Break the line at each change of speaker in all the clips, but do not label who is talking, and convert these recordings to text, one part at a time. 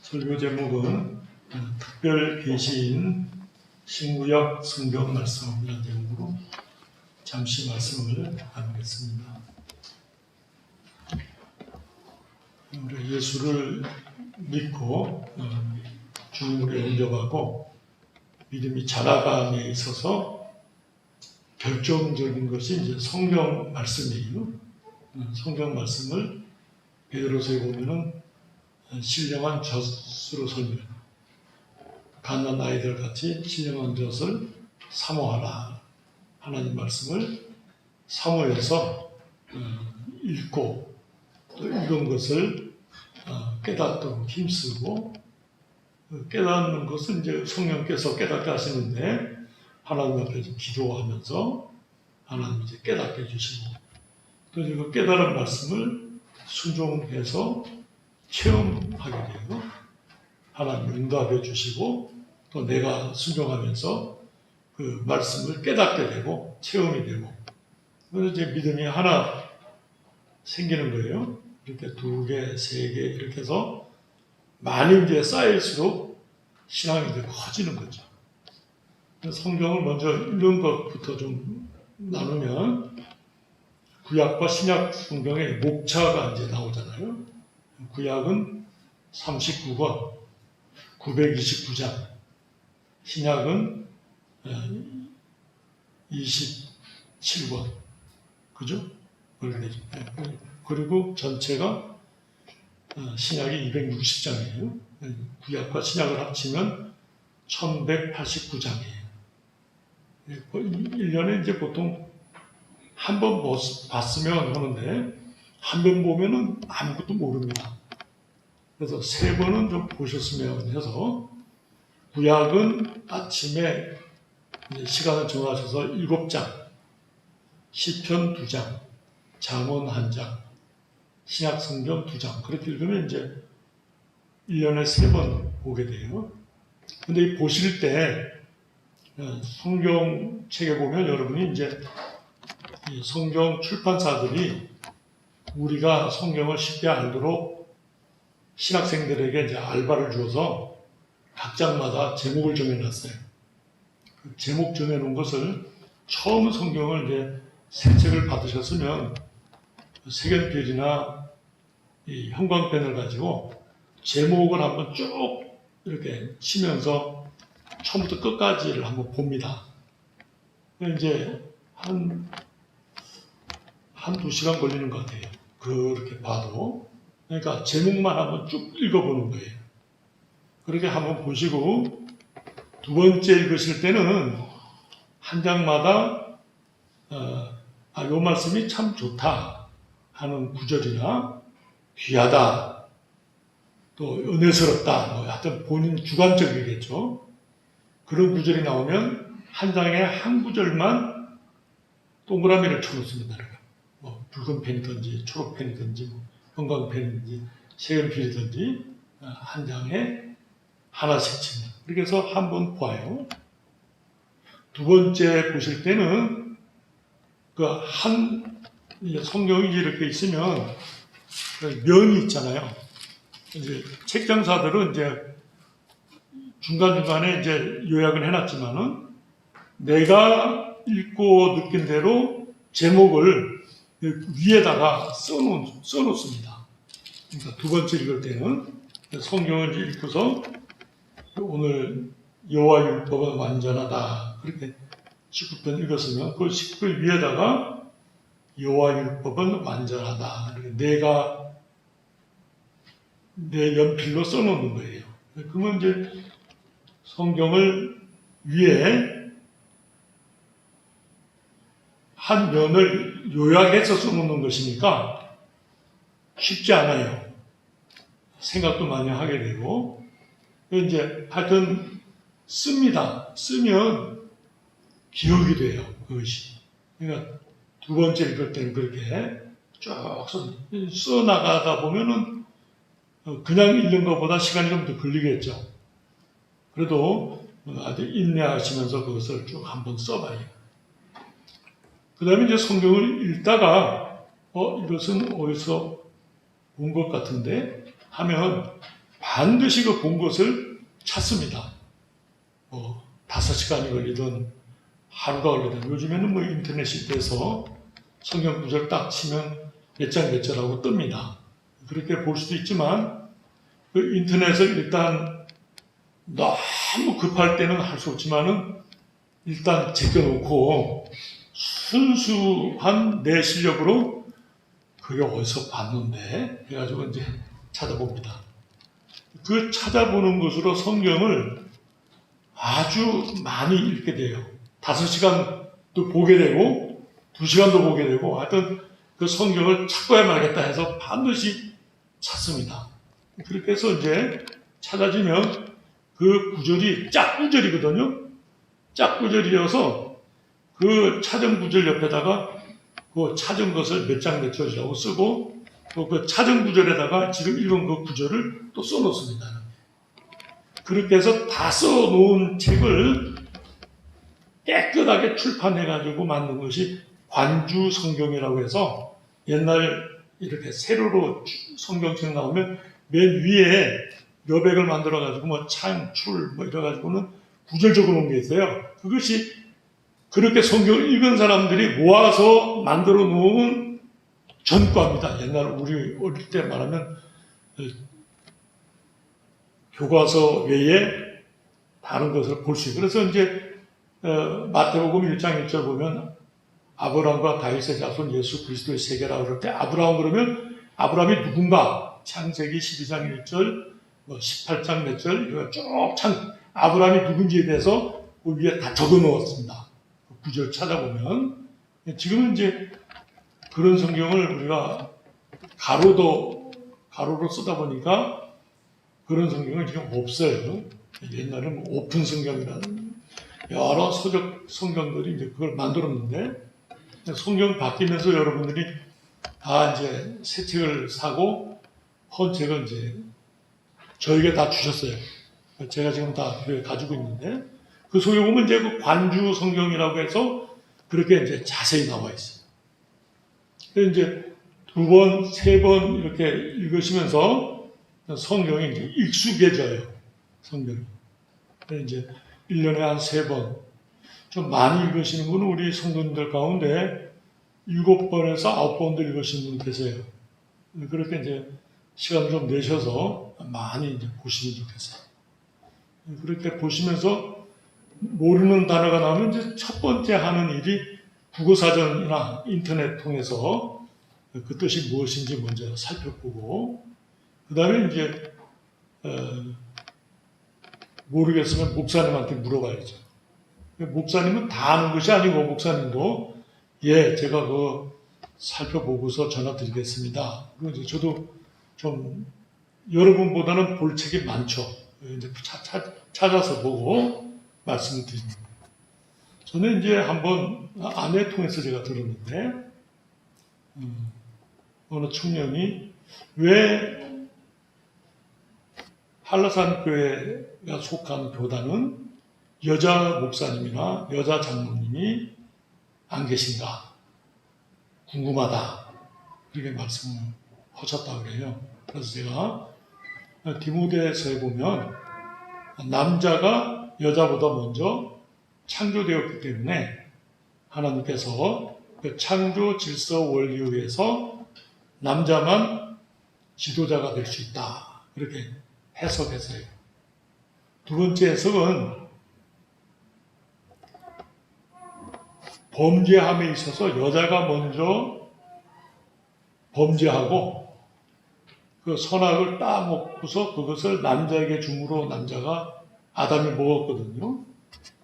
설교 제목은 특별 계시인 신구약 성경 말씀이라는 제목으로 잠시 말씀을 나누겠습니다. 우리 예수를 믿고 주님으로 영접하고 믿음이 자라감에 있어서 결정적인 것이 이제 성경 말씀이에요. 성경 말씀을 베드로서에 보면은 신령한 젖으로 설명. 갓난 아이들 같이 신령한 젖을 사모하라. 하나님 말씀을 사모해서 읽고 또 읽은 것을 깨닫도록 힘쓰고 깨닫는 것은 이제 성령께서 깨닫게 하시는데 하나님 앞에 기도하면서 하나님 이제 깨닫게 해주시고 또 그 깨달은 말씀을 순종해서 체험하게 되고 하나님 응답해 주시고 또 내가 순종하면서 그 말씀을 깨닫게 되고 체험이 되고 그래서 이제 믿음이 하나 생기는 거예요. 이렇게 2개, 3개 이렇게 해서 많이 이제 쌓일수록 신앙이 이제 커지는 거죠. 성경을 먼저 읽는 것부터 좀 나누면 구약과 신약 성경의 목차가 이제 나오잖아요. 구약은 39권, 929장, 신약은 27권, 그죠? 그리고 전체가 신약이 260장이에요. 구약과 신약을 합치면 1189장이에요. 1년에 이제 보통 한 번 봤으면 하는데 한 번 보면은 아무것도 모릅니다. 그래서 3번은 좀 보셨으면 해서 구약은 아침에 시간을 정하셔서 7장, 시편 2장, 잠언 1장, 신약 성경 2장 그렇게 읽으면 이제 1년에 3번 보게 돼요. 근데 이 보실 때 성경책에 보면 여러분이 이제 성경 출판사들이 우리가 성경을 쉽게 알도록 신학생들에게 이제 알바를 주어서 각 장마다 제목을 정해놨어요. 그 제목 정해놓은 것을 처음 성경을 이제 새 책을 받으셨으면 색연필이나 이 형광펜을 가지고 제목을 한번 쭉 이렇게 치면서 처음부터 끝까지를 한번 봅니다. 이제 한 2시간 걸리는 것 같아요. 그렇게 봐도. 그러니까 제목만 한번 쭉 읽어보는 거예요. 그렇게 한번 보시고 2번째 읽으실 때는 한 장마다 이 말씀이 참 좋다 하는 구절이나 귀하다 또 은혜스럽다 하여튼 본인 주관적이겠죠. 그런 구절이 나오면 한 장에 한 구절만 동그라미를 쳐놓습니다. 붉은 펜이든지 초록 펜이든지 형광펜이든지 색연필이든지 한 장에 하나씩 칩니다. 그렇게 해서 한번 봐요. 2번째 보실 때는 성경이 이렇게 있으면 면이 있잖아요. 이제 책장사들은 이제 중간중간에 이제 요약을 해놨지만은 내가 읽고 느낀 대로 제목을 위에다가 써놓습니다. 그러니까 2번째 읽을 때는 성경을 읽고서 오늘 여호와 율법은 완전하다 그렇게 19편 읽었으면 그 19편 위에다가 여호와 율법은 완전하다 내가 내 연필로 써놓는 거예요. 그러면 이제 성경을 위에 한 면을 요약해서 써놓는 것이니까 쉽지 않아요. 생각도 많이 하게 되고 이제 하여튼 씁니다. 쓰면 기억이 돼요. 그것이. 그러니까 2번째 읽을 때는 그렇게 쭉 써나가다 보면은 그냥 읽는 것보다 시간이 좀 더 걸리겠죠. 그래도 아주 인내하시면서 그것을 쭉 한번 써봐요. 그 다음에 이제 성경을 읽다가 이것은 어디서 본 것 같은데 하면 반드시 그 본 것을 찾습니다. 5시간이 걸리든 하루가 걸리든 요즘에는 뭐 인터넷 시대에서 성경 구절 딱 치면 몇 장 몇 절하고 뜹니다. 그렇게 볼 수도 있지만 그 인터넷을 일단 너무 급할 때는 할 수 없지만은 일단 제껴놓고 순수한 내 실력으로 그게 어디서 봤는데 해가지고 이제 찾아봅니다. 그 찾아보는 것으로 성경을 아주 많이 읽게 돼요. 5시간도 보게 되고 2시간도 보게 되고 하여튼 그 성경을 찾고야 말겠다 해서 반드시 찾습니다. 그렇게 해서 이제 찾아지면 그 구절이 짝구절이거든요. 짝구절이어서 그 찾은 구절 옆에다가 그 찾은 것을 몇 장 몇 절이라고 쓰고 또 그 찾은 구절에다가 지금 읽은 그 구절을 또 써놓습니다. 그렇게 해서 다 써놓은 책을 깨끗하게 출판해가지고 만든 것이 관주 성경이라고 해서 옛날 이렇게 세로로 성경책 나오면 맨 위에 여백을 만들어가지고 뭐 창출 뭐 이래가지고는 구절적으로 놓은 게 있어요. 그것이 그렇게 성경을 읽은 사람들이 모아서 만들어 놓은 전과입니다. 옛날 우리 어릴 때 말하면 교과서 외에 다른 것을 볼 수 있고 그래서 이제 마태복음 1장 1절 보면 아브라함과 다윗의 자손 예수 그리스도의 세계라고 그럴 때 아브라함 그러면 아브라함이 누군가 창세기 12장 1절 18장 몇 절 이거 쭉 아브라함이 누군지에 대해서 그 위에 다 적어 놓았습니다. 그 구절 찾아보면 지금은 이제 그런 성경을 우리가 가로로 쓰다 보니까 그런 성경은 지금 없어요. 옛날에는 오픈 성경이라는 여러 서적 성경들이 이제 그걸 만들었는데 성경 바뀌면서 여러분들이 다 이제 새 책을 사고 헌 책을 이제 저에게 다 주셨어요. 제가 지금 다 가지고 있는데 그 속에 보면 이제 그 관주 성경이라고 해서 그렇게 이제 자세히 나와 있어요. 그래서 이제 2번, 3번 이렇게 읽으시면서 성경이 이제 익숙해져요. 성경이. 그래서 이제 1년에 한 3번. 좀 많이 읽으시는 분은 우리 성도님들 가운데 7번에서 9번도 읽으시는 분이 계세요. 그렇게 이제 시간을 좀 내셔서 많이 이제 보시면 좋겠어요. 그렇게 보시면서 모르는 단어가 나오면 이제 첫 번째 하는 일이 국어사전이나 인터넷 통해서 그 뜻이 무엇인지 먼저 살펴보고 그 다음에 이제 모르겠으면 목사님한테 물어봐야죠. 목사님은 다 아는 것이 아니고 목사님도 제가 그 살펴보고서 전화 드리겠습니다. 그리고 이제 저도 좀 여러분보다는 볼 책이 많죠. 이제 찾아서 보고 말씀을 드립니다. 저는 이제 한번 아내 통해서 제가 들었는데 어느 청년이 왜 한라산 교회가 속한 교단은 여자 목사님이나 여자 장로님이 안 계신가 궁금하다 이렇게 말씀을 하셨다고 그래요. 그래서 제가 디모데서에 보면 남자가 여자보다 먼저 창조되었기 때문에 하나님께서 그 창조 질서 원리에 의해서 남자만 지도자가 될 수 있다. 이렇게 해석했어요. 두 번째 해석은 범죄함에 있어서 여자가 먼저 범죄하고 그 선악을 따먹고서 그것을 남자에게 줌으로 남자가 아담이 먹었거든요.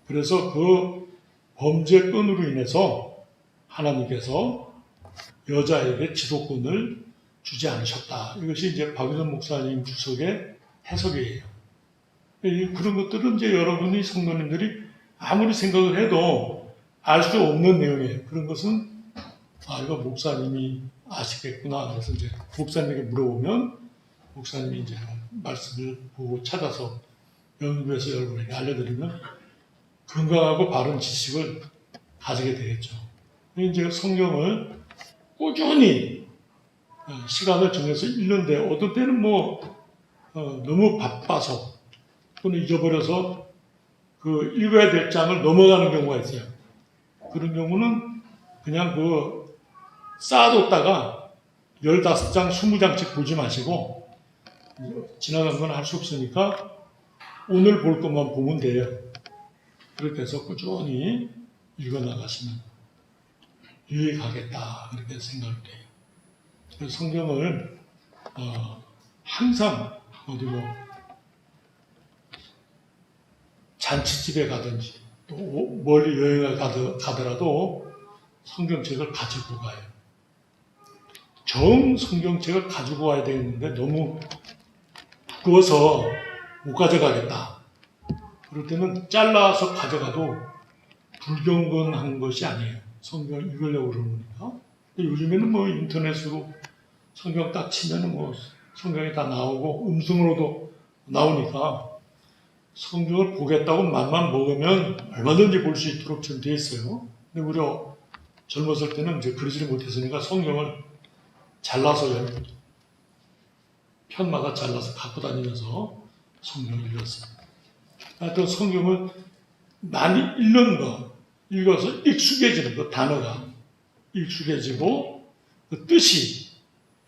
그래서 그 범죄권으로 인해서 하나님께서 여자에게 지도권을 주지 않으셨다. 이것이 이제 박유선 목사님 주석의 해석이에요. 그런 것들은 이제 여러분이 성도님들이 아무리 생각을 해도 알 수 없는 내용이에요. 그런 것은 이거 목사님이 아시겠구나. 그래서 이제 목사님에게 물어보면 목사님이 이제 말씀을 보고 찾아서 연구해서 여러분에게 알려드리면 건강하고 바른 지식을 가지게 되겠죠. 이제 성경을 꾸준히 시간을 정해서 읽는데 어떤 때는 뭐 너무 바빠서 또는 잊어버려서 그 읽어야 될 장을 넘어가는 경우가 있어요. 그런 경우는 그냥 쌓아뒀다가 15장, 20장씩 보지 마시고 지나간 건 할 수 없으니까 오늘 볼 것만 보면 돼요. 그렇게 해서 꾸준히 읽어나가시면 유익하겠다 그렇게 생각을 해요. 그래서 성경을 항상 어디 잔치집에 가든지 또 멀리 여행을 가더라도 성경책을 가지고 가요. 성경책을 가지고 와야 되는데 너무 두꺼워서 못 가져가겠다. 그럴 때는 잘라서 가져가도 불경건한 것이 아니에요. 성경 읽으려고 그러니까. 요즘에는 인터넷으로 성경 딱 치면은 성경이 다 나오고 음성으로도 나오니까 성경을 보겠다고 맘만 먹으면 얼마든지 볼 수 있도록 좀 되어 있어요. 근데 우리 젊었을 때는 이제 그러지를 못했으니까 성경을 잘라서요. 편마다 잘라서 갖고 다니면서 성경을 읽었어요. 하여튼 성경을 많이 읽어서 익숙해지는 거, 단어가 익숙해지고 그 뜻이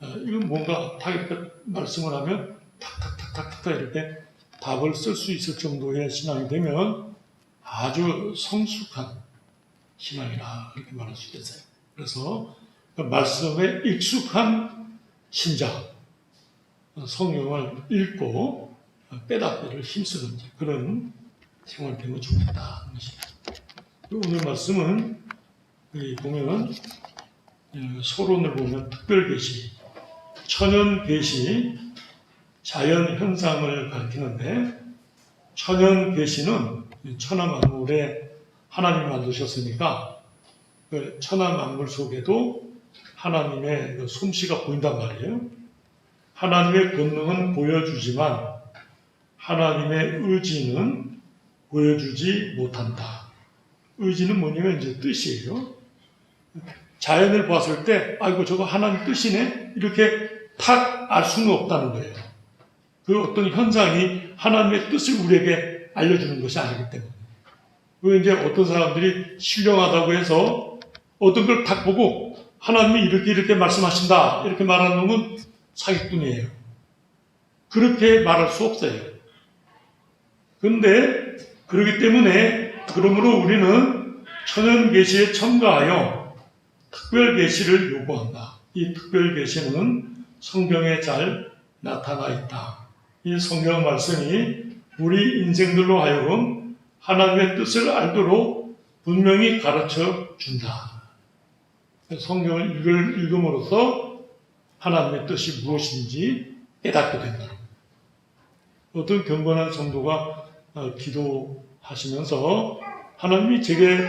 이건 뭔가 이렇게 말씀을 하면 탁탁탁탁탁 이렇게 답을 쓸 수 있을 정도의 신앙이 되면 아주 성숙한 신앙이라 그렇게 말할 수 있겠어요. 그래서 그 말씀에 익숙한 신자, 성경을 읽고 빼닫기를 힘쓰는 그런 생활이 되면 좋겠다. 오늘 말씀은 여기 보면 서론을 보면 특별계시, 천연계시, 자연현상을 가리키는데 천연계시는 천하만물에 하나님이 만드셨으니까 그 천하만물 속에도 하나님의 그 솜씨가 보인단 말이에요. 하나님의 권능은 보여주지만 하나님의 의지는 보여주지 못한다. 의지는 뭐냐면 이제 뜻이에요. 자연을 봤을 때 아이고 저거 하나님 뜻이네 이렇게 탁 알 수는 없다는 거예요. 그 어떤 현상이 하나님의 뜻을 우리에게 알려주는 것이 아니기 때문에. 그 이제 어떤 사람들이 신령하다고 해서 어떤 걸 딱 보고 하나님이 이렇게 말씀하신다 이렇게 말하는 놈은 사기꾼이에요. 그렇게 말할 수 없어요. 그런데 그렇기 때문에 그러므로 우리는 천연계시에 첨가하여 특별계시를 요구한다. 이 특별계시는 성경에 잘 나타나 있다. 이 성경 말씀이 우리 인생들로 하여금 하나님의 뜻을 알도록 분명히 가르쳐 준다. 성경을 읽음으로써 하나님의 뜻이 무엇인지 깨닫게 된다. 어떤 경건한 성도가 기도하시면서 하나님이 제게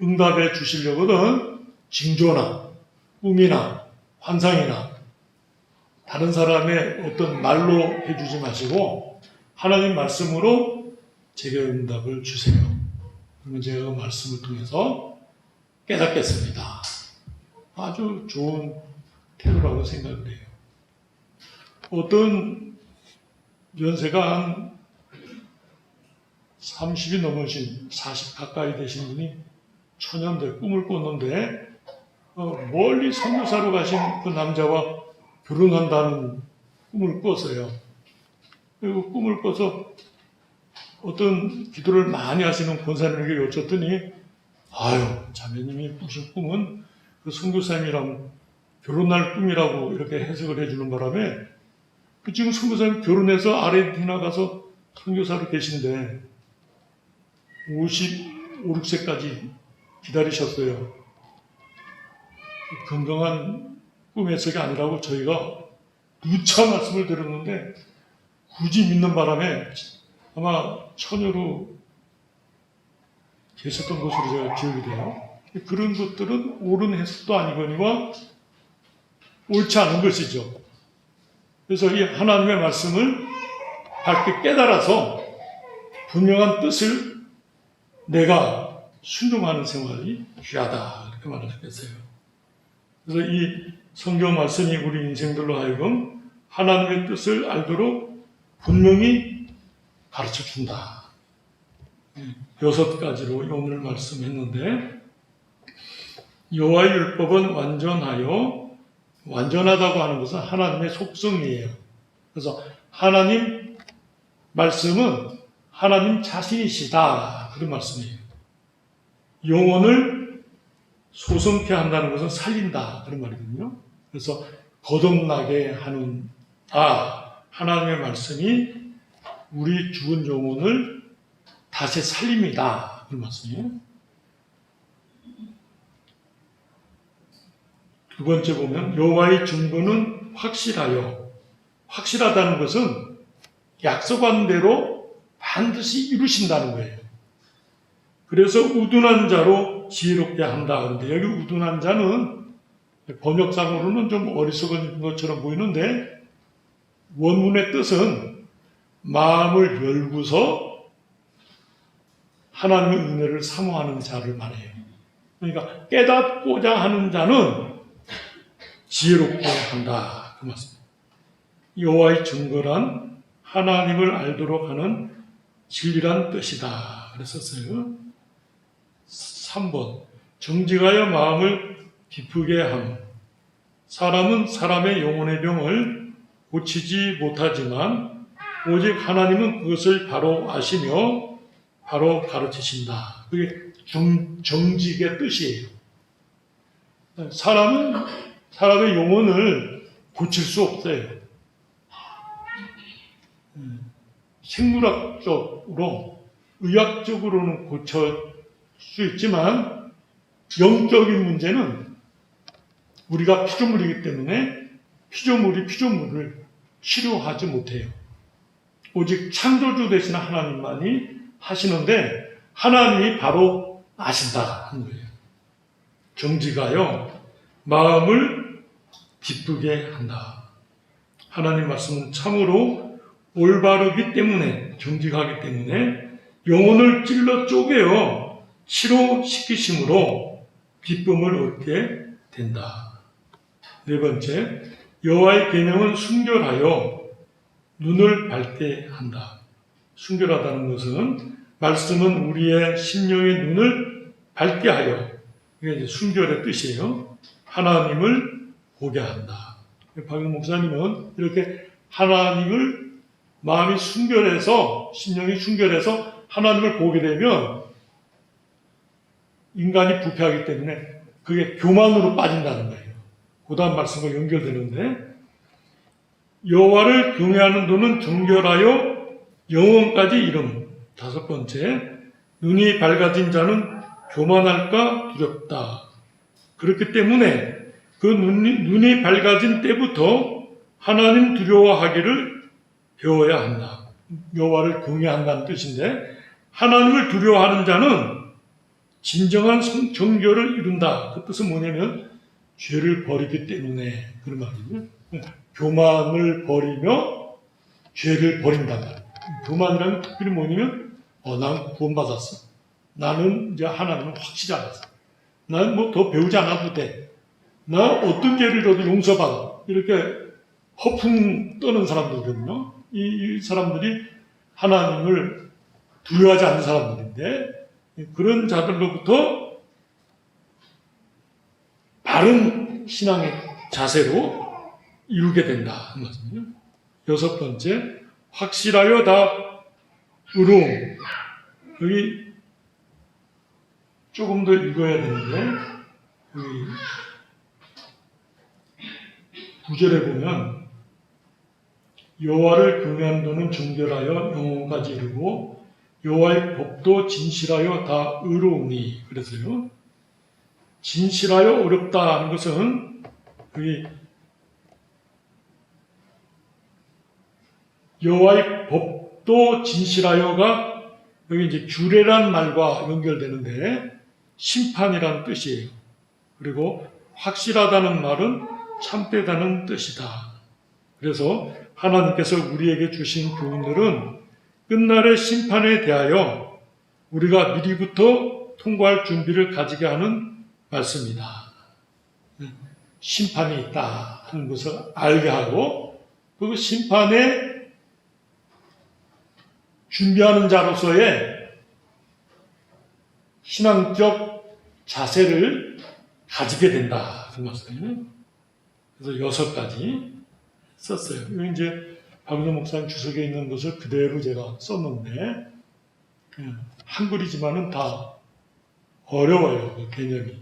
응답해 주시려거든 징조나 꿈이나 환상이나 다른 사람의 어떤 말로 해주지 마시고 하나님 말씀으로 제게 응답을 주세요. 그러면 제가 말씀을 통해서 깨닫겠습니다. 아주 좋은 태도라고 생각을 해요. 어떤 연세가 한 30이 넘으신 40 가까이 되신 분이 초년대 꿈을 꿨는데 멀리 선교사로 가신 그 남자와 결혼한다는 꿈을 꿨어요. 그리고 꿈을 꿔서 어떤 기도를 많이 하시는 권사님에게 여쭸더니 아유 자매님이 꾸신 꿈은 그 선교사님이랑 결혼할 꿈이라고 이렇게 해석을 해주는 바람에 지금 선교사님 결혼해서 아르헨티나 가서 선교사로 계신데 55, 6세까지 기다리셨어요. 건강한 꿈 해석이 아니라고 저희가 누차 말씀을 드렸는데 굳이 믿는 바람에 아마 처녀로 계셨던 것으로 제가 기억이 돼요. 그런 것들은 옳은 해석도 아니거니와 옳지 않은 것이죠. 그래서 이 하나님의 말씀을 밝게 깨달아서 분명한 뜻을 내가 순종하는 생활이 귀하다 이렇게 말하셨겠어요. 그래서 이 성경 말씀이 우리 인생들로 하여금 하나님의 뜻을 알도록 분명히 가르쳐 준다. 6가지로 오늘 말씀했는데, 여호와의 율법은 완전하다고 하는 것은 하나님의 속성이에요. 그래서 하나님 말씀은 하나님 자신이시다. 그런 말씀이에요. 영혼을 소성케 한다는 것은 살린다. 그런 말이거든요. 그래서 거듭나게 하는 하나님의 말씀이 우리 죽은 영혼을 다시 살립니다. 그런 말씀이에요. 두 번째 보면 여호와의 증거는 확실하다는 것은 약속한 대로 반드시 이루신다는 거예요. 그래서 우둔한 자로 지혜롭게 한다. 그런데 여기 우둔한 자는 번역상으로는 좀 어리석은 것처럼 보이는데 원문의 뜻은 마음을 열고서 하나님의 은혜를 사모하는 자를 말해요. 그러니까 깨닫고자 하는 자는 지혜롭게 한다. 그 말씀입니다. 여호와의 증거란 하나님을 알도록 하는 진리란 뜻이다. 그랬었어요. 3번 정직하여 마음을 기쁘게 함. 사람은 사람의 영혼의 병을 고치지 못하지만 오직 하나님은 그것을 바로 아시며 바로 가르치신다. 그게 정직의 뜻이에요. 사람은 사람의 영혼을 고칠 수 없어요. 생물학적으로, 의학적으로는 고칠 수 있지만 영적인 문제는 우리가 피조물이기 때문에 피조물을 치료하지 못해요. 오직 창조주 되시는 하나님만이 하시는데 하나님이 바로 아신다 하는 거예요. 정직하여 마음을 기쁘게 한다. 하나님 말씀은 참으로 올바르기 때문에, 정직하기 때문에 영혼을 찔러 쪼개어 치료시키심으로 기쁨을 얻게 된다. 네 번째, 여호와의 계명은 순결하여 눈을 밝게 한다. 순결하다는 것은 말씀은 우리의 심령의 눈을 밝게 하여, 이게 이제 순결의 뜻이에요. 하나님을 보게 한다. 박영 목사님은 이렇게 하나님을 마음이 순결해서, 심령이 순결해서 하나님을 보게 되면 인간이 부패하기 때문에 그게 교만으로 빠진다는 거예요. 그 다음 말씀과 연결되는데, 여호와를 경외하는 눈은 정결하여 영원까지 이름. 5번째, 눈이 밝아진 자는 교만할까 두렵다. 그렇기 때문에 그 눈이 밝아진 때부터 하나님 두려워하기를 배워야 한다. 여호와를 경외한다는 뜻인데, 하나님을 두려워하는 자는 진정한 정결을 이룬다. 그 뜻은 뭐냐면 죄를 버리기 때문에 그런 말이에요. 교만을 버리며 죄를 버린단 말이에요. 교만이라는 특별히 뭐냐면 난 구원받았어. 나는 이제 하나님을 확실히 알았어. 난 뭐 더 배우지 않아도 돼. 나 어떤 죄를 져도 용서받아. 이렇게 허풍 떠는 사람들이거든요. 이 사람들이 하나님을 두려워하지 않는 사람들인데, 그런 자들로부터 바른 신앙의 자세로 이루게 된다. 그 말씀이에요. 6번째, 확실하여 다 의로움. 여기 조금 더 읽어야 되는데, 여기 9절에 보면 여호와를 경외하는 자는 정결하여 영혼까지 이르고 여호와의 법도 진실하여 다 의로우니. 그래서요, 진실하여 어렵다 하는 것은 여기 여호와의 법도 진실하여가 여기 이제 규례란 말과 연결되는데 심판이라는 뜻이에요. 그리고 확실하다는 말은 참되다는 뜻이다. 그래서 하나님께서 우리에게 주신 교훈들은 끝날의 심판에 대하여 우리가 미리부터 통과할 준비를 가지게 하는 말씀이다. 심판이 있다 하는 것을 알게 하고, 그 심판의 준비하는 자로서의 신앙적 자세를 가지게 된다. 그 말씀이에요. 그래서 6가지 썼어요. 이거 이제 박은호 목사님 주석에 있는 것을 그대로 제가 썼는데, 한글이지만은 다 어려워요, 그 개념이.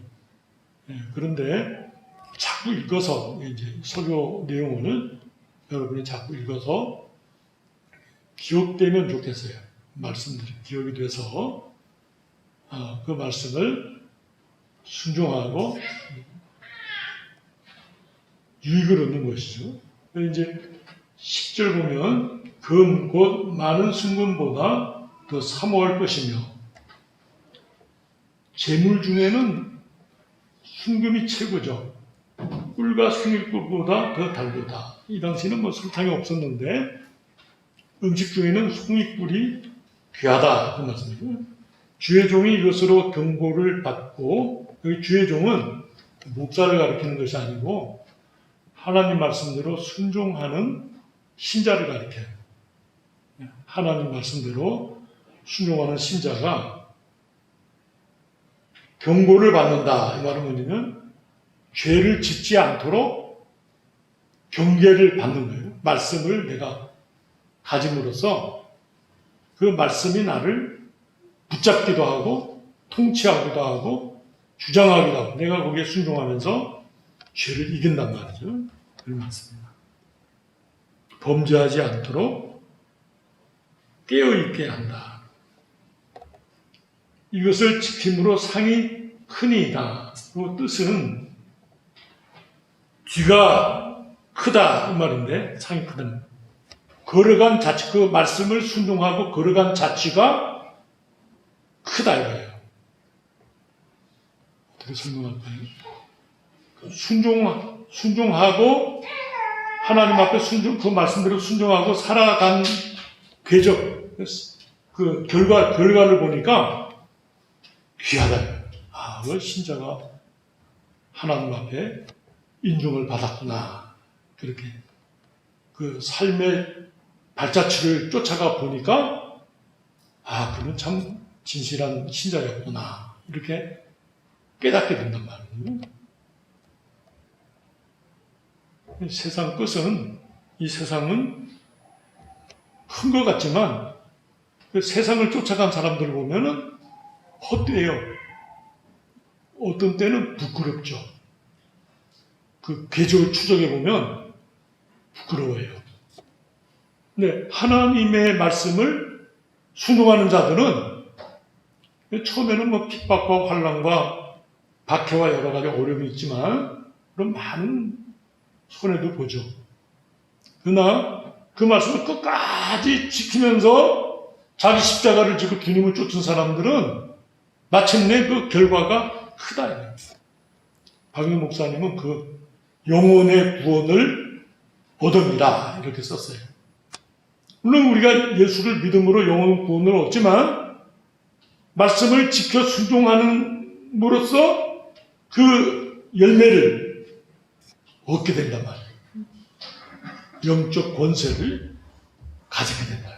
그런데 자꾸 읽어서, 이제 설교 내용을 여러분이 자꾸 읽어서 기억되면 좋겠어요. 말씀들이 기억이 돼서, 그 말씀을 순종하고 유익을 얻는 것이죠. 이제 10절 보면 금 곧 많은 순금보다 더 사모할 것이며, 재물 중에는 순금이 최고죠. 꿀과 송이꿀보다 더 달고다. 이 당시는 뭐 설탕이 없었는데 음식 중에는 송이꿀이 귀하다. 그 말씀이고, 주의 종이 이것으로 경고를 받고, 여기 주의 종은 목사를 가리키는 것이 아니고 하나님 말씀대로 순종하는 신자를 가리켜요. 하나님 말씀대로 순종하는 신자가 경고를 받는다. 이 말은 뭐냐면 죄를 짓지 않도록 경계를 받는 거예요. 말씀을 내가 가짐으로써 그 말씀이 나를 붙잡기도 하고 통치하기도 하고 주장하기도 하고, 내가 거기에 순종하면서 죄를 이긴단 말이죠. 그런 말씀입니다. 범죄하지 않도록 깨어있게 한다. 이것을 지킴으로 상이 크니이다. 그 뜻은 뒤가 크다 이 말인데, 상이 크다는 걸어간 자치, 그 말씀을 순종하고 걸어간 자치가 크다 이거예요. 어떻게 설명할까요? 순종하고 하나님 앞에 그 말씀대로 순종하고 살아간 궤적, 그 결과를 보니까 귀하다. 그 신자가 하나님 앞에 인정을 받았구나. 그렇게 그 삶의 발자취를 쫓아가 보니까 그는 참 진실한 신자였구나. 이렇게 깨닫게 된단 말이에요. 세상 끝은, 이 세상은 큰 것 같지만 그 세상을 쫓아간 사람들 보면은 헛되어요. 어떤 때는 부끄럽죠. 그 궤적을 추적해 보면 부끄러워요. 근데 하나님의 말씀을 순종하는 자들은 처음에는 뭐 핍박과 환난과 박해와 여러 가지 어려움이 있지만 그런 많은 손해도 보죠. 그러나 그 말씀을 끝까지 지키면서 자기 십자가를 지고 주님을 쫓은 사람들은 마침내 그 결과가 크다. 박윤 목사님은 그 영혼의 구원을 얻습니다. 이렇게 썼어요. 물론 우리가 예수를 믿음으로 영혼 구원을 얻지만 말씀을 지켜 순종함으로써 그 열매를 얻게 된단 말이에요. 영적 권세를 가지게 된다.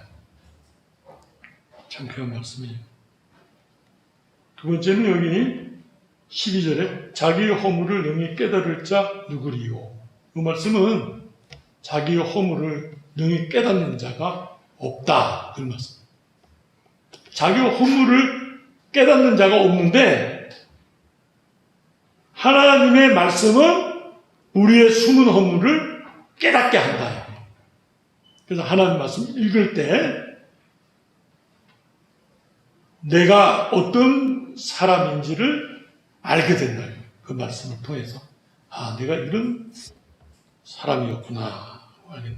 참 귀한 말씀이에요. 두 번째는 여기 12절에 자기의 허물을 능히 깨달을 자 누구리요. 그 말씀은 자기의 허물을 능히 깨닫는 자가 없다. 그 말씀. 자기의 허물을 깨닫는 자가 없는데 하나님의 말씀은 우리의 숨은 허물을 깨닫게 한다. 그래서 하나님 말씀 읽을 때 내가 어떤 사람인지를 알게 된다. 그 말씀을 통해서 내가 이런 사람이었구나. 알겠네.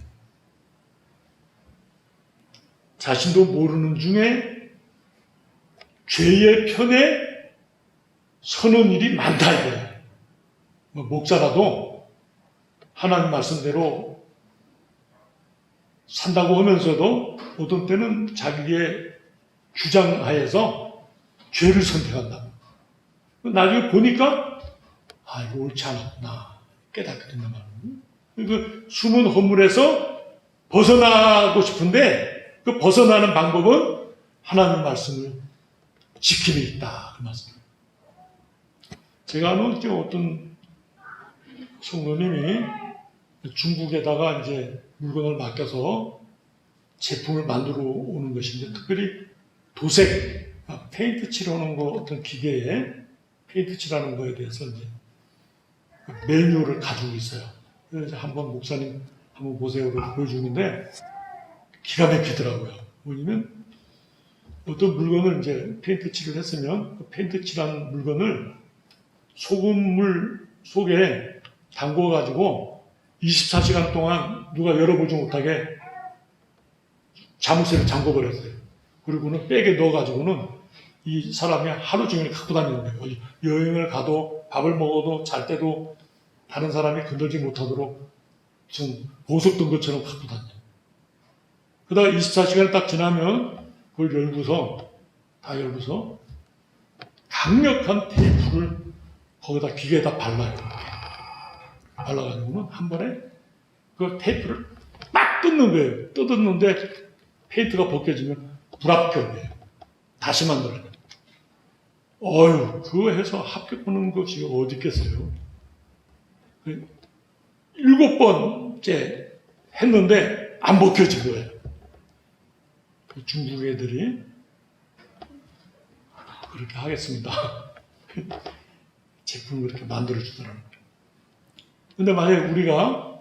자신도 모르는 중에 죄의 편에 서는 일이 많다 이거예요. 목사라도 하나님 말씀대로 산다고 하면서도 어떤 때는 자기의 주장하에서 죄를 선택한다. 나중에 보니까 이거 옳지 않았구나 깨닫게 된단 말이에요. 그 숨은 허물에서 벗어나고 싶은데 그 벗어나는 방법은 하나님 말씀을 지킴이 있다. 그 말씀. 제가 아는 어떤 성도님이 중국에다가 이제 물건을 맡겨서 제품을 만들어 오는 것인데, 특별히 도색, 페인트 칠하는 거 어떤 기계에 페인트 칠하는 거에 대해서 이제 매뉴얼을 가지고 있어요. 그래서 한번 목사님 한번 보세요를 보여주는데 기가 막히더라고요. 뭐냐면 어떤 물건을 이제 페인트 칠을 했으면 그 페인트 칠한 물건을 소금물 속에 담궈 가지고 24시간 동안 누가 열어보지 못하게 자물쇠를 잠궈 버렸어요. 그리고는 백에 넣어 가지고는 이 사람이 하루 종일 갖고 다니는 거예요. 여행을 가도 밥을 먹어도 잘 때도 다른 사람이 건들지 못하도록 좀 보석던 것처럼 갖고 다녀요. 그러다가 24시간이 딱 지나면 그걸 열고서 강력한 테이프를 거기다 기계에다 발라요. 발라가지고는 한 번에 그 테이프를 막 뜯는 거예요. 뜯었는데 페인트가 벗겨지면 불합격이에요. 다시 만들어요. 그거 해서 합격하는 것이 어디 있겠어요. 7번째 했는데 안 벗겨진 거예요. 중국 애들이 그렇게 하겠습니다. 제품을 그렇게 만들어주더라고요. 근데 만약에 우리가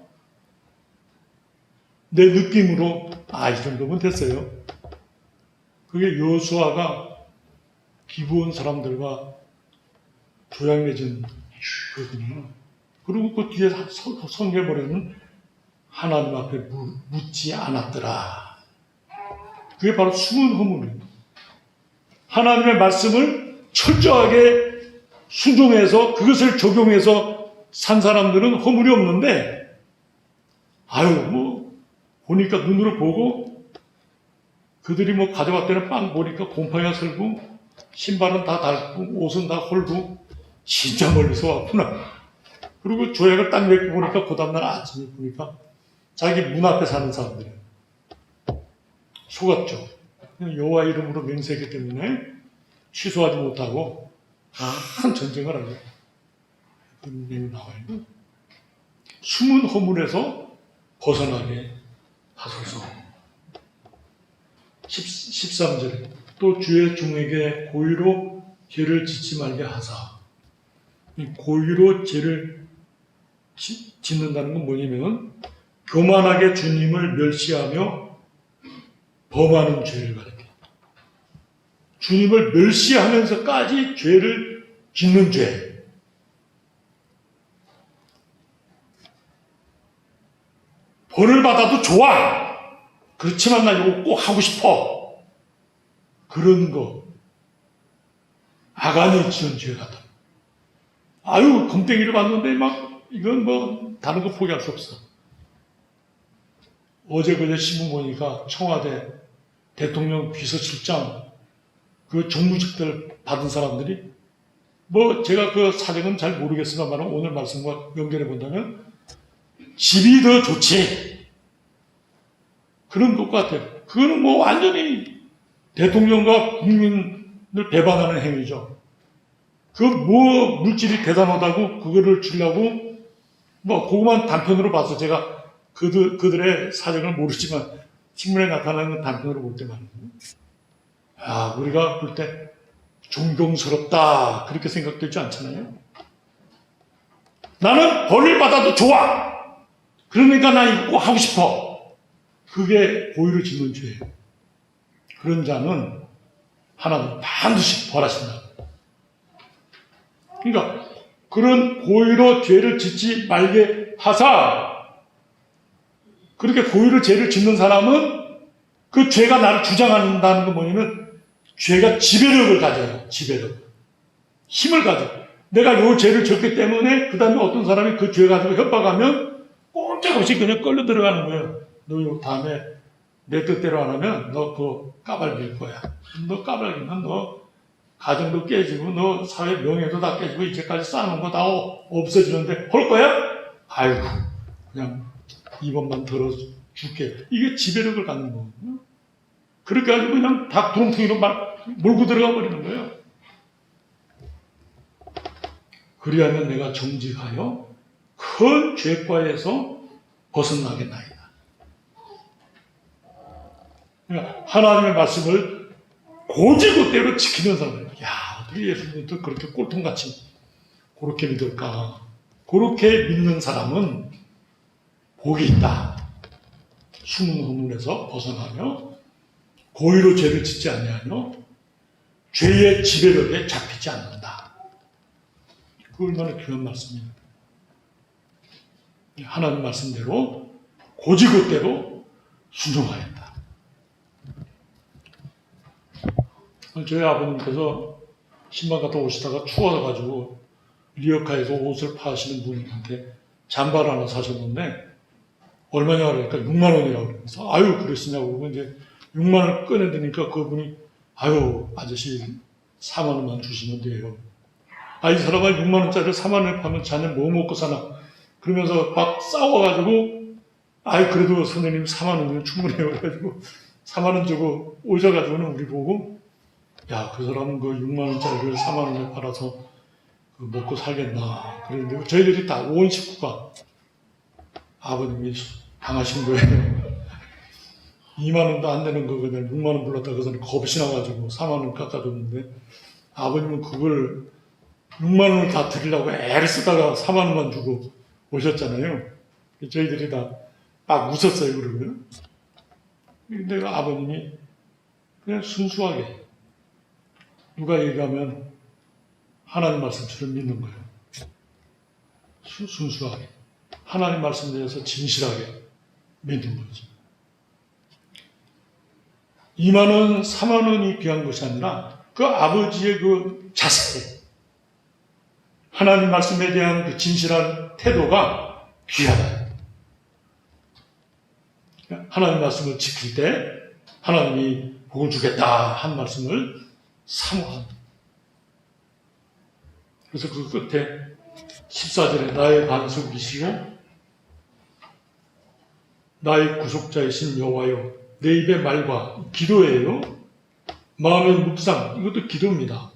내 느낌으로 이 정도면 됐어요. 그게 여호수아가 기브온 사람들과 조약 맺은 거거든요. 그리고 그 뒤에 성경에는 하나님 앞에 묻지 않았더라. 그게 바로 숨은 허물이에요. 하나님의 말씀을 철저하게 순종해서 그것을 적용해서 산 사람들은 허물이 없는데, 보니까 눈으로 보고 그들이 가져왔다는 빵 보니까 곰팡이가 슬고 신발은 다 닳고 옷은 다 헐고 진짜 멀리서 왔구나. 그리고 조약을 딱 맺고 보니까 그 다음날 아침에 보니까 자기 문 앞에 사는 사람들이 속았죠. 여호와 이름으로 맹세했기 때문에 취소하지 못하고 한 전쟁을 하죠. 그런 내용이 나와요. 숨은 허물에서 벗어나게 하소서. 13절에 또 주의 종에게 고의로 죄를 짓지 말게 하사. 고의로 죄를 짓는다는 건 뭐냐면 교만하게 주님을 멸시하며 범하는 죄를 가리켜. 주님을 멸시하면서까지 죄를 짓는 죄. 벌을 받아도 좋아. 그렇지만 나 이거 꼭 하고 싶어. 그런 거. 아간이 지은 죄 같아. 금덩이를 봤는데 이건 다른 거 포기할 수 없어. 어제 신문 보니까 청와대 대통령 비서실장 그 정무직들 받은 사람들이 제가 그 사정은 잘 모르겠으나 오늘 말씀과 연결해 본다면 집이 더 좋지. 그런 것 같아요. 그거는 완전히 대통령과 국민을 배반하는 행위죠. 물질이 대단하다고 그거를 주려고 그것만 단편으로 봐서 제가 그들의 사정을 모르지만 신문에 나타나는 단편으로 볼 때 말이에요. 우리가 볼 때 존경스럽다 그렇게 생각되지 않잖아요. 나는 벌을 받아도 좋아. 그러니까 나 이거 꼭 하고 싶어. 그게 고의로 짓는 죄예요. 그런 자는 하나님 반드시 벌하신다. 그러니까 그런 고의로 죄를 짓지 말게 하사. 그렇게 고의로 죄를 짓는 사람은 그 죄가 나를 주장한다는 건 뭐냐면 죄가 지배력을 가져요. 지배력. 힘을 가져. 내가 요 죄를 졌기 때문에 그 다음에 어떤 사람이 그 죄 가지고 협박하면 꼼짝없이 그냥 끌려 들어가는 거예요. 너 다음에 내 뜻대로 안 하면 너 그거 까발릴 거야. 너 까발리면 너 가정도 깨지고 너 사회 명예도 다 깨지고 이제까지 쌓아놓은 거 다 없어지는데 할 거야? 그냥 이번만 들어줄게. 이게 지배력을 갖는 거거든요. 그렇게 해가지고 그냥 다 구렁텅이로 막 몰고 들어가 버리는 거예요. 그리하면 내가 정직하여 큰 죄과에서 벗어나겠나이다. 그러니까 하나님의 말씀을 고지고대로 지키는 사람들. 야, 어떻게 예수님도 그렇게 꼴통같이 그렇게 믿을까? 그렇게 믿는 사람은 복이 있다. 숨은 허물에서 벗어나며 고의로 죄를 짓지 아니하며 죄의 지배력에 잡히지 않는다. 그 얼마나 귀한 말씀입니다. 하나님 말씀대로 고지고대로 순종하였다. 저희 아버님께서 신방 갔다 오시다가 추워가지고 리어카에서 옷을 파시는 분한테 잠바를 하나 사셨는데 얼마냐 그러니까 6만 원이라고 그러면서 아유 그러시냐고 그러고 이제 6만 원 꺼내드니까 그분이 아유 아저씨 4만 원만 주시면 돼요. 아 이 사람아 6만 원짜리를 4만 원에 파면 자네 뭐 먹고 사나 그러면서 막 싸워가지고 아이 그래도 선생님 4만 원이면 충분해요. 그래가지고 4만 원 주고 오셔가지고는 우리 보고 야 그 사람은 그 6만 원짜리를 4만 원에 팔아서 먹고 살겠나. 그런데 저희들이 다 온 식구가 아버님이 당하신 거예요. 2만 원도 안 되는 거거든요. 6만 원 불렀다가 그래서 겁이 나가지고 4만 원 깎아줬는데 아버님은 그걸 6만 원을 다 드리려고 애를 쓰다가 4만 원만 주고 오셨잖아요. 저희들이 다 막 웃었어요. 그러고요. 근데 아버님이 그냥 순수하게 누가 얘기하면 하나님 말씀처럼 믿는 거예요. 순수하게. 하나님 말씀에 대해서 진실하게 믿는 거지. 2만 원, 4만 원이 귀한 것이 아니라 그 아버지의 그 자세, 하나님 말씀에 대한 그 진실한 태도가 귀하다. 하나님 말씀을 지킬 때 하나님이 복을 주겠다 한 말씀을 사모합니다. 그래서 그 끝에 14절에 나의 반석이시고 나의 구속자이신 여호와여 내 입의 말과 기도예요. 마음의 묵상 이것도 기도입니다.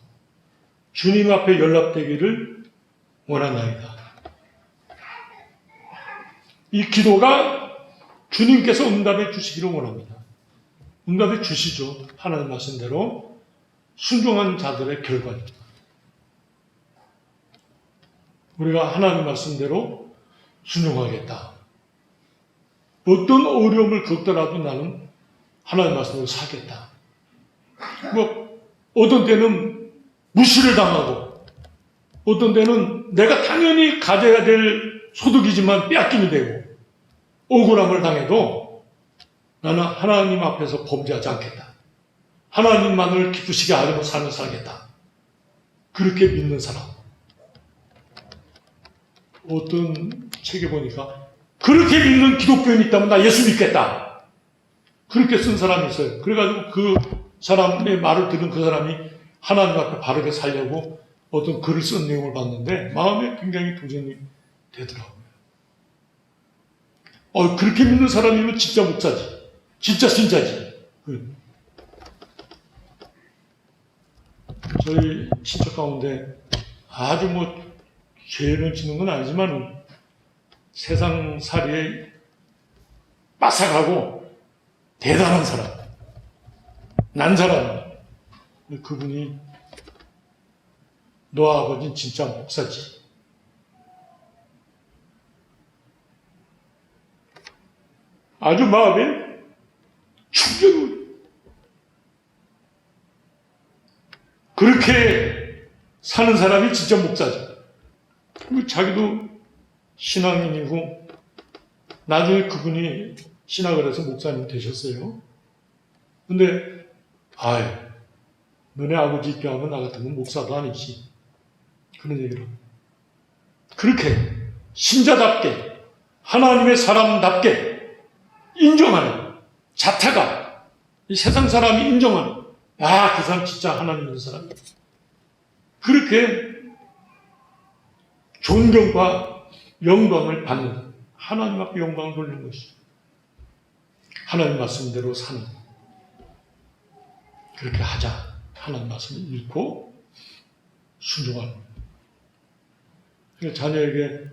주님 앞에 연락되기를 원하나이다. 이 기도가 주님께서 응답해 주시기를 원합니다. 응답해 주시죠. 하나님 말씀대로 순종한 자들의 결과입니다. 우리가 하나님 말씀대로 순종하겠다. 어떤 어려움을 겪더라도 나는 하나님 말씀대로 살겠다. 어떤 때는 무시를 당하고, 어떤 때는 내가 당연히 가져야 될 소득이지만 빼앗김이 되고, 억울함을 당해도 나는 하나님 앞에서 범죄하지 않겠다. 하나님만을 기쁘시게 하려고 삶을 살겠다. 그렇게 믿는 사람. 어떤 책에 보니까 그렇게 믿는 기독교인이 있다면 나 예수 믿겠다. 그렇게 쓴 사람이 있어요. 그래가지고 그 사람의 말을 들은 그 사람이 하나님 앞에 바르게 살려고 어떤 글을 쓴 내용을 봤는데 마음에 굉장히 도전이 되더라고요. 그렇게 믿는 사람이면 진짜 목사지. 진짜 신자지. 저희 친척 가운데 아주 죄는 지는 건 아니지만 세상살이에 빠삭하고 대단한 사람, 난 사람. 그분이 너 아버지는 진짜 목사지. 아주 마음에 충격을. 그렇게 사는 사람이 진짜 목사죠. 자기도 신앙인이고 나중에 그분이 신학을 해서 목사님 되셨어요. 근데 너네 아버지 입장하면 나 같으면 목사도 아니지. 그런 얘기를 합니다. 그렇게 신자답게 하나님의 사람답게 인정하는 자타가 이 세상 사람이 인정하는 그 사람 진짜 하나님 있는 사람이야. 그렇게 존경과 영광을 받는 하나님 앞에 영광을 돌리는 것이죠. 하나님 말씀대로 사는 그렇게 하자. 하나님 말씀을 읽고 순종하는 거예요. 그러니까 자녀에게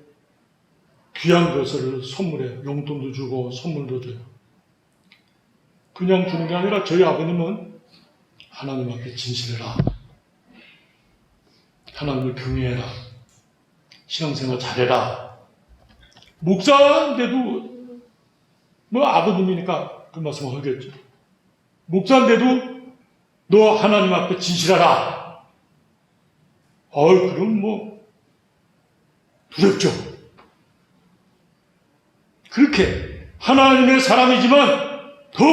귀한 것을 선물해요. 용돈도 주고 선물도 줘요. 그냥 주는 게 아니라 저희 아버님은 하나님 앞에 진실해라. 하나님을 경외해라. 신앙생활 잘해라. 목사인데도 뭐 아버님이니까 그 말씀을 하겠죠. 목사인데도 너 하나님 앞에 진실하라. 그럼 뭐 두렵죠. 그렇게 하나님의 사람이지만 더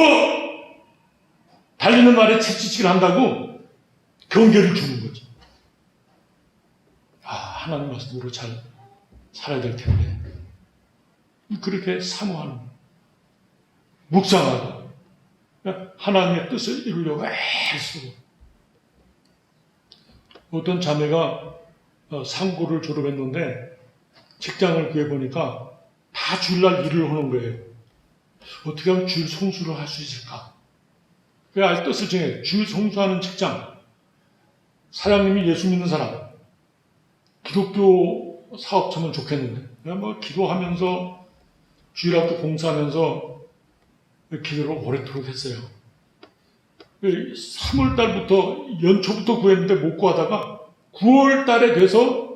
달리는 말에 채찍질 한다고 경계를 주는 거죠. 하나님 말씀으로 잘 살아야 될 텐데 그렇게 사모하는 거예요. 묵상하고 하나님의 뜻을 이루려고 애쓰고. 어떤 자매가 상고를 졸업했는데 직장을 구해보니까 다 주일날 일을 하는 거예요. 어떻게 하면 주일 성수를 할 수 있을까? 그래서 뜻을 정해. 주일 성수하는 직장, 사장님이 예수 믿는 사람, 기독교 사업처면 좋겠는데 그냥 뭐 기도하면서 주일학교 봉사하면서 기도를 오랫도록 했어요. 3월 달부터 연초부터 구했는데 못 구하다가 9월 달에 돼서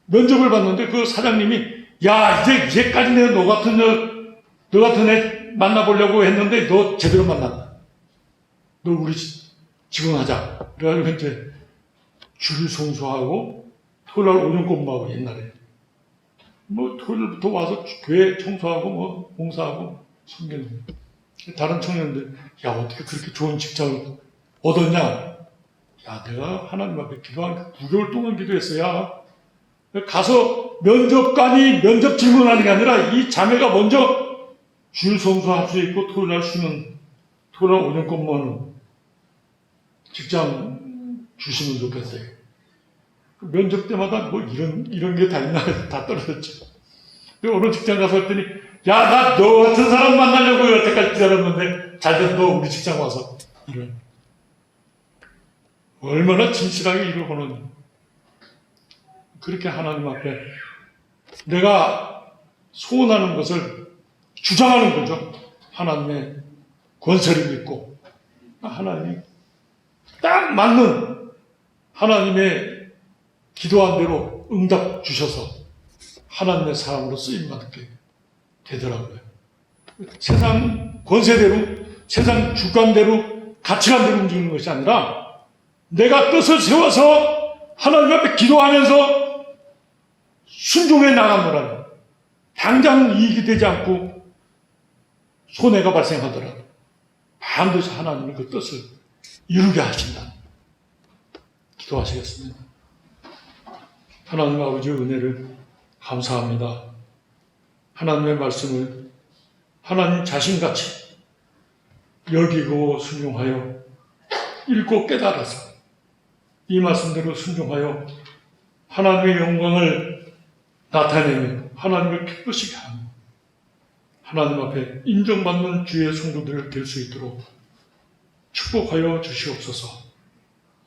면접을 봤는데 그 사장님이 야 이제까지 내가 너 같은 애 만나보려고 했는데 너 제대로 만났다. 너 우리 직원하자. 그래가지고 이제 주일 성수하고 토요일날 오전 근무하고 옛날에 뭐 토요일부터 와서 교회 청소하고 뭐 봉사하고 섬기는. 다른 청년들 야 어떻게 그렇게 좋은 직장을 얻었냐? 야 내가 하나님 앞에 기도한 9개월 동안 기도했어야. 가서 면접관이 면접 질문하는 게 아니라 이 자매가 먼저 주일 성수할 수 있고 토요일날 쉬는 토요일날 오전 근무하는 직장 주시면 좋겠어요. 면접 때마다 뭐 이런 게 다 있나 해서 다 떨어졌죠. 어느 직장 가서 했더니 야 나 너 같은 사람 만나려고 여태까지 기다렸는데 잘돼서 너 우리 직장 와서 이런. 얼마나 진실하게 일을 하는. 그렇게 하나님 앞에 내가 소원하는 것을 주장하는 거죠. 하나님의 권세를 믿고 하나님이 딱 맞는 하나님의 기도한 대로 응답 주셔서 하나님의 사람으로 쓰임받게 되더라고요. 세상 권세대로, 세상 주관대로, 가치관대로 움직이는 것이 아니라 내가 뜻을 세워서 하나님 앞에 기도하면서 순종해 나가노라는. 당장 이익이 되지 않고 손해가 발생하더라도 반드시 하나님의 그 뜻을 이루게 하신다. 기도하시겠습니다. 하나님 아버지의 은혜를 감사합니다. 하나님의 말씀을 하나님 자신같이 여기고 순종하여 읽고 깨달아서 이 말씀대로 순종하여 하나님의 영광을 나타내며 하나님을 기쁘시게 하며 하나님 앞에 인정받는 주의 성도들 될 수 있도록 축복하여 주시옵소서.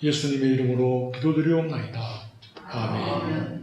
예수님의 이름으로 기도드리옵나이다. 아멘.